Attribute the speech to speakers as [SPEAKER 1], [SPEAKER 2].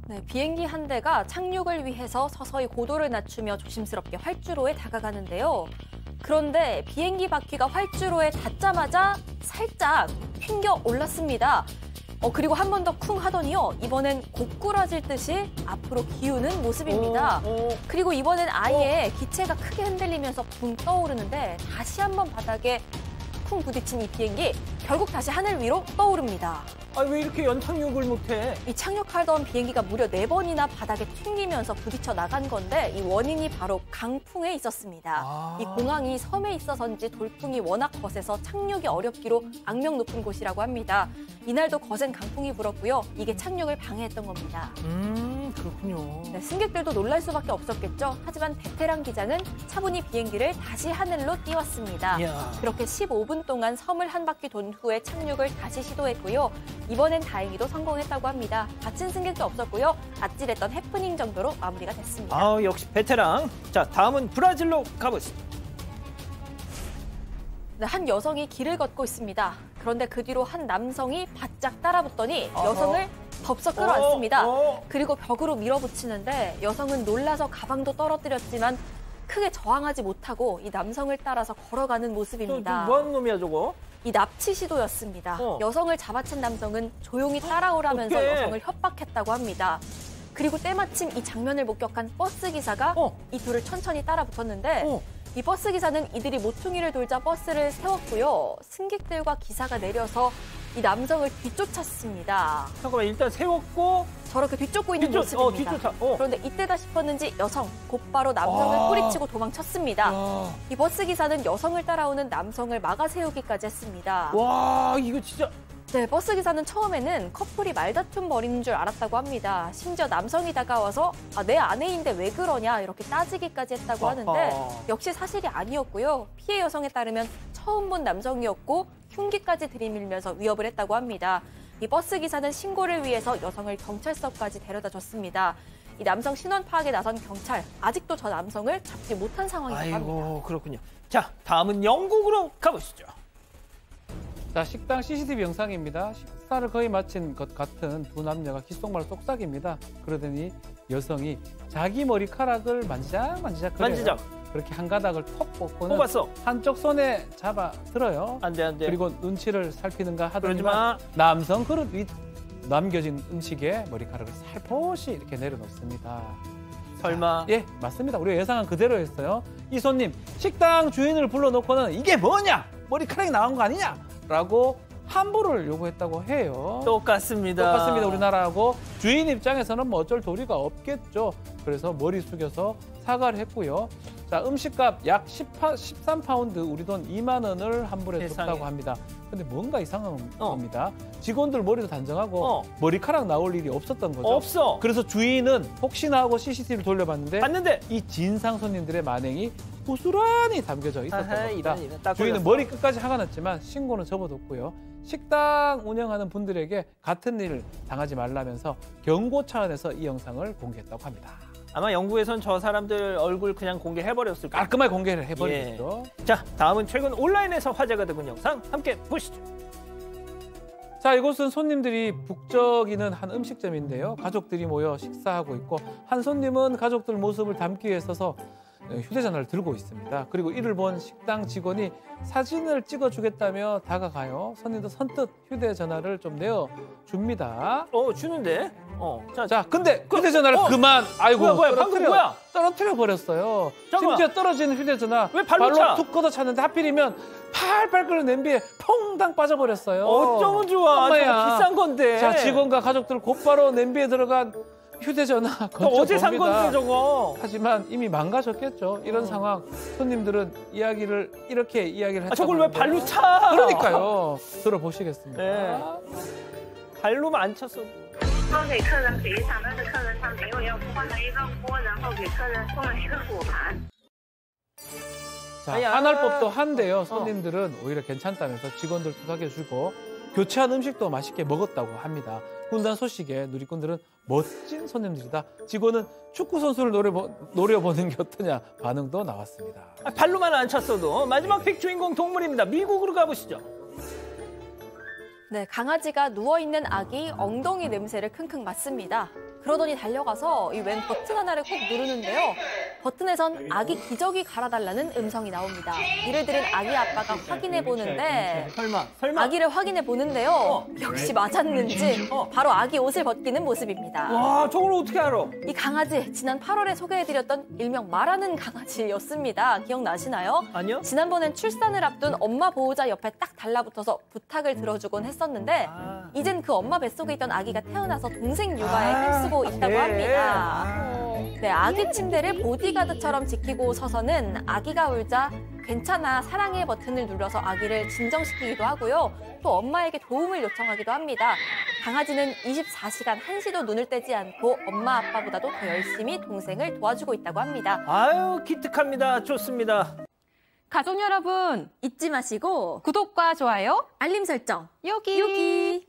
[SPEAKER 1] 네, 비행기 한 대가 착륙을 위해서 서서히 고도를 낮추며 조심스럽게 활주로에 다가가는데요. 그런데 비행기 바퀴가 활주로에 닿자마자 살짝 튕겨 올랐습니다. 그리고 한 번 더 쿵 하더니요. 이번엔 고꾸라질 듯이 앞으로 기우는 모습입니다. 그리고 이번엔 아예 기체가 크게 흔들리면서 붕 떠오르는데 다시 한 번 바닥에 쿵 부딪힌 이 비행기 결국 다시 하늘 위로 떠오릅니다.
[SPEAKER 2] 왜 이렇게 연착륙을 못해?
[SPEAKER 1] 이 착륙하던 비행기가 무려 4번이나 바닥에 튕기면서 부딪혀 나간 건데 이 원인이 바로 강풍에 있었습니다. 이 공항이 섬에 있어서인지 돌풍이 워낙 거세서 착륙이 어렵기로 악명 높은 곳이라고 합니다. 이날도 거센 강풍이 불었고요. 이게 착륙을 방해했던 겁니다.
[SPEAKER 2] 그렇군요.
[SPEAKER 1] 네, 승객들도 놀랄 수밖에 없었겠죠. 하지만 베테랑 기자는 차분히 비행기를 다시 하늘로 띄웠습니다.
[SPEAKER 2] 이야.
[SPEAKER 1] 그렇게 15분 동안 섬을 한 바퀴 돈 후에 착륙을 다시 시도했고요. 이번엔 다행히도 성공했다고 합니다. 다친 승객도 없었고요. 아찔했던 해프닝 정도로 마무리가 됐습니다.
[SPEAKER 2] 역시 베테랑. 자, 다음은 브라질로 가보시죠.
[SPEAKER 1] 네, 한 여성이 길을 걷고 있습니다. 그런데 그 뒤로 한 남성이 바짝 따라붙더니 여성을 덥석 끌어안습니다. 그리고 벽으로 밀어붙이는데 여성은 놀라서 가방도 떨어뜨렸지만 크게 저항하지 못하고 이 남성을 따라서 걸어가는 모습입니다.
[SPEAKER 2] 뭐 하는 놈이야, 저거?
[SPEAKER 1] 이 납치 시도였습니다. 여성을 잡아챈 남성은 조용히 따라오라면서 여성을 협박했다고 합니다. 그리고 때마침 이 장면을 목격한 버스 기사가 이 둘을 천천히 따라붙었는데 이 버스 기사는 이들이 모퉁이를 돌자 버스를 세웠고요. 승객들과 기사가 내려서 이 남성을 뒤쫓았습니다.
[SPEAKER 2] 잠깐만, 일단 세웠고
[SPEAKER 1] 저렇게 뒤쫓고 있는 모습입니다. 그런데 이때다 싶었는지 여성 곧바로 남성을 뿌리치고 도망쳤습니다. 이 버스 기사는 여성을 따라오는 남성을 막아 세우기까지 했습니다.
[SPEAKER 2] 와, 이거 진짜.
[SPEAKER 1] 네, 버스 기사는 처음에는 커플이 말다툼 벌이는 줄 알았다고 합니다. 심지어 남성이 다가와서 내 아내인데 왜 그러냐 이렇게 따지기까지 했다고 하는데 역시 사실이 아니었고요. 피해 여성에 따르면 처음 본 남성이었고 흉기까지 들이밀면서 위협을 했다고 합니다. 이 버스 기사는 신고를 위해서 여성을 경찰서까지 데려다 줬습니다. 이 남성 신원 파악에 나선 경찰, 아직도 저 남성을 잡지 못한 상황이라고 합니다.
[SPEAKER 2] 아이고, 그렇군요. 자, 다음은 영국으로 가보시죠.
[SPEAKER 3] 자, 식당 CCTV 영상입니다. 식사를 거의 마친 것 같은 두 남녀가 귓속말 쏙싹입니다. 그러더니 여성이 자기 머리카락을 만지작 그렇게 한 가닥을 톡 뽑고는
[SPEAKER 2] 뽑았어.
[SPEAKER 3] 한쪽 손에 잡아 들어요.
[SPEAKER 2] 안 돼.
[SPEAKER 3] 그리고 눈치를 살피는가
[SPEAKER 2] 그러지 마.
[SPEAKER 3] 하더니만 남성 그릇 위 남겨진 음식에 머리카락을 살포시 이렇게 내려놓습니다.
[SPEAKER 2] 설마?
[SPEAKER 3] 예, 맞습니다. 우리가 예상한 그대로였어요. 이 손님, 식당 주인을 불러놓고는 이게 뭐냐? 머리카락이 나온 거 아니냐? 라고 환불을 요구했다고 해요.
[SPEAKER 2] 똑같습니다.
[SPEAKER 3] 우리나라하고 주인 입장에서는 뭐 어쩔 도리가 없겠죠. 그래서 머리 숙여서 사과를 했고요. 자, 음식값 약 13파운드, 우리 돈 2만 원을 환불해 줬다고 합니다. 근데 뭔가 이상한 겁니다. 직원들 머리도 단정하고 머리카락 나올 일이 없었던 거죠.
[SPEAKER 2] 없어.
[SPEAKER 3] 그래서 주인은 혹시나 하고 CCTV를 돌려봤는데 이 진상 손님들의 만행이 고스란히 담겨져 있었던 겁니다. 주인은 머리 끝까지 화가 났지만 신고는 접어뒀고요. 식당 운영하는 분들에게 같은 일을 당하지 말라면서 경고 차원에서 이 영상을 공개했다고 합니다.
[SPEAKER 2] 아마 영국에선 저 사람들 얼굴 그냥 공개해버렸을 거예요.
[SPEAKER 3] 깔끔하게 공개를 해버렸죠.
[SPEAKER 2] 자, 다음은 최근 온라인에서 화제가 되고 있는 영상 함께 보시죠.
[SPEAKER 3] 자, 이곳은 손님들이 북적이는 한 음식점인데요. 가족들이 모여 식사하고 있고 한 손님은 가족들 모습을 담기 위해 서서 휴대전화를 들고 있습니다. 그리고 이를 본 식당 직원이 사진을 찍어주겠다며 다가가요. 손님도 선뜻 휴대전화를 좀 내어줍니다.
[SPEAKER 2] 주는데?
[SPEAKER 3] 자, 근데 휴대전화를 그만! 아이고,
[SPEAKER 2] 뭐야, 방금 뭐야?
[SPEAKER 3] 떨어뜨려 버렸어요. 심지어 떨어진 휴대전화
[SPEAKER 2] 왜 발로 차?
[SPEAKER 3] 툭 걷어찼는데 하필이면 팔팔 끓는 냄비에 퐁당 빠져버렸어요.
[SPEAKER 2] 어쩌면 좋아.
[SPEAKER 3] 엄마야.
[SPEAKER 2] 비싼 건데.
[SPEAKER 3] 자, 직원과 가족들 곧바로 냄비에 들어간 휴대전화
[SPEAKER 2] 어제 산 건데 저거.
[SPEAKER 3] 하지만 이미 망가졌겠죠. 이런 상황 손님들은 이렇게 이야기를 했다고
[SPEAKER 2] 저걸 왜 발로 차?
[SPEAKER 3] 그러니까요. 들어보시겠습니다.
[SPEAKER 2] 네. 발로만 안 쳤어.
[SPEAKER 4] 说给客人赔偿，但是客人他没有要换了一个锅，然后给客人送了一个果盘。
[SPEAKER 3] 자, 한알법도 한데요. 손님들은 오히려 괜찮다면서 직원들 투닥여주고 교체한 음식도 맛있게 먹었다고 합니다. 훈훈한 소식에 누리꾼들은 멋진 손님들이다. 직원은 축구 선수를 노려보는 게 어떠냐 반응도 나왔습니다.
[SPEAKER 2] 발로만 안 찼어도 마지막 픽 주인공 동물입니다. 미국으로 가보시죠.
[SPEAKER 1] 네, 강아지가 누워있는 아기 엉덩이 냄새를 킁킁 맡습니다. 그러더니 달려가서 이 왼 버튼 하나를 꼭 누르는데요. 버튼에선 아기 기저귀 갈아달라는 음성이 나옵니다. 이를 들은 아기 아빠가 확인해 보는데
[SPEAKER 2] 설마.
[SPEAKER 1] 아기를 확인해 보는데요. 역시 맞았는지 바로 아기 옷을 벗기는 모습입니다.
[SPEAKER 2] 와, 저걸 어떻게 알아?
[SPEAKER 1] 이 강아지 지난 8월에 소개해드렸던 일명 말하는 강아지였습니다. 기억나시나요?
[SPEAKER 2] 아니요.
[SPEAKER 1] 지난번엔 출산을 앞둔 엄마 보호자 옆에 딱 달라붙어서 부탁을 들어주곤 했었는데 이젠 그 엄마 뱃속에 있던 아기가 태어나서 동생 육아에 힘쓰고 있다고
[SPEAKER 2] 그래.
[SPEAKER 1] 합니다. 네, 아기 침대를 보디가드처럼 지키고 서서는 아기가 울자 괜찮아 사랑의 버튼을 눌러서 아기를 진정시키기도 하고요. 또 엄마에게 도움을 요청하기도 합니다. 강아지는 24시간 한시도 눈을 떼지 않고 엄마 아빠보다도 더 열심히 동생을 도와주고 있다고 합니다.
[SPEAKER 2] 아유, 기특합니다. 좋습니다.
[SPEAKER 5] 가족 여러분,
[SPEAKER 1] 잊지 마시고
[SPEAKER 5] 구독과 좋아요
[SPEAKER 1] 알림 설정
[SPEAKER 5] 여기.
[SPEAKER 1] 여기.